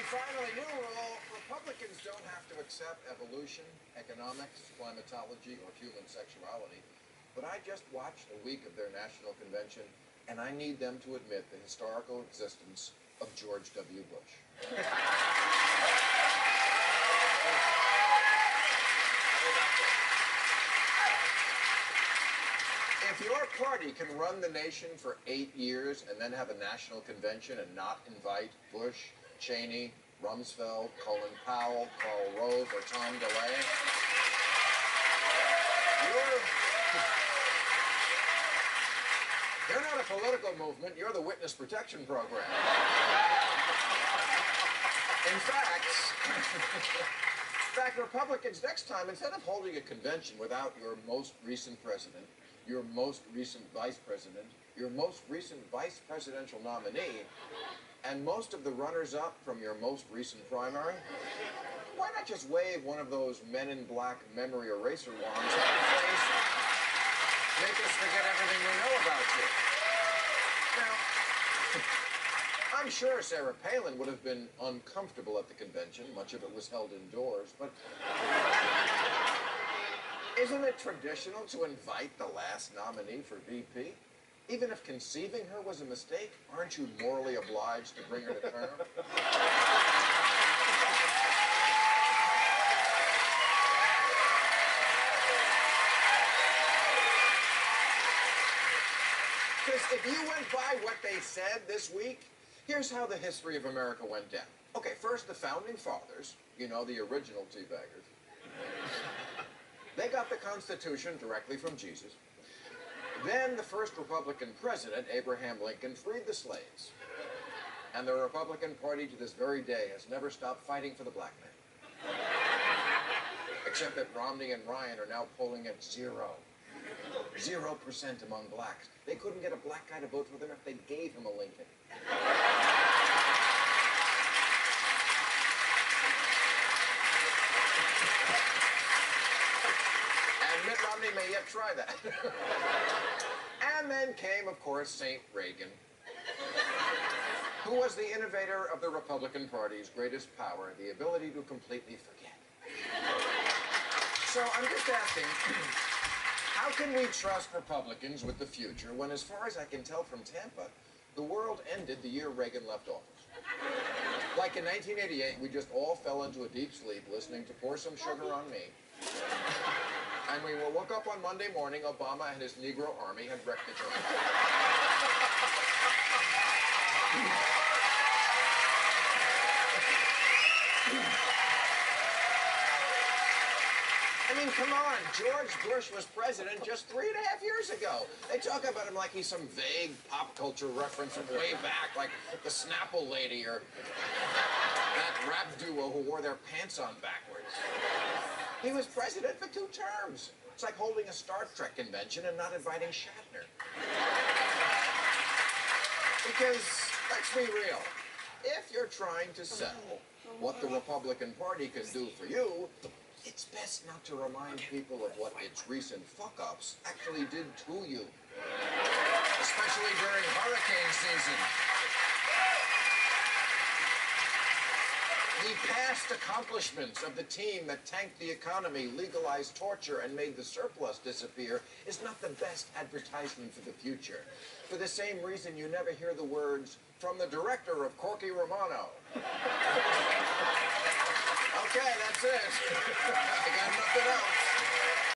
finally, new rule, Republicans don't have to accept evolution, economics, climatology, or human sexuality. But I just watched a week of their national convention, and I need them to admit the historical existence of George W. Bush. If your party can run the nation for 8 years and then have a national convention and not invite Bush, Cheney, Rumsfeld, Colin Powell, Karl Rove, or Tom DeLay, you're not a political movement, you're the witness protection program. In fact, Republicans, next time, instead of holding a convention without your most recent president, your most recent vice president, your most recent vice presidential nominee, and most of the runners-up from your most recent primary, why not just wave one of those Men in Black memory eraser wands at your face and make us forget everything we know about you? Now, I'm sure Sarah Palin would have been uncomfortable at the convention. Much of it was held indoors, but isn't it traditional to invite the last nominee for VP? Even if conceiving her was a mistake, aren't you morally obliged to bring her to term? Because if you went by what they said this week, here's how the history of America went down. Okay, first, the Founding Fathers, you know, the original teabaggers, they got the Constitution directly from Jesus. Then the first Republican president, Abraham Lincoln, freed the slaves. And the Republican Party to this very day has never stopped fighting for the black man. Except that Romney and Ryan are now polling at 0% among blacks. They couldn't get a black guy to vote for them if they gave him a Lincoln. Mitt Romney may yet try that. And then came, of course, St. Reagan, who was the innovator of the Republican Party's greatest power, the ability to completely forget. So I'm just asking, how can we trust Republicans with the future when, as far as I can tell from Tampa, the world ended the year Reagan left office? Like in 1988, we just all fell into a deep sleep listening to Pour Some Sugar on Me. And we woke up on Monday morning, Obama and his Negro army had wrecked the joint. I mean, come on, George Bush was president just 3.5 years ago. They talk about him like he's some vague pop culture reference from way back, like the Snapple Lady or that rap duo who wore their pants on backwards. He was president for 2 terms. It's like holding a Star Trek convention and not inviting Shatner. Because, let's be real, if you're trying to sell what the Republican Party can do for you, it's best not to remind people of what its recent fuck-ups actually did to you. Especially during hurricane season. The past accomplishments of the team that tanked the economy, legalized torture, and made the surplus disappear is not the best advertisement for the future. For the same reason you never hear the words, "From the director of Corky Romano." Okay, that's it.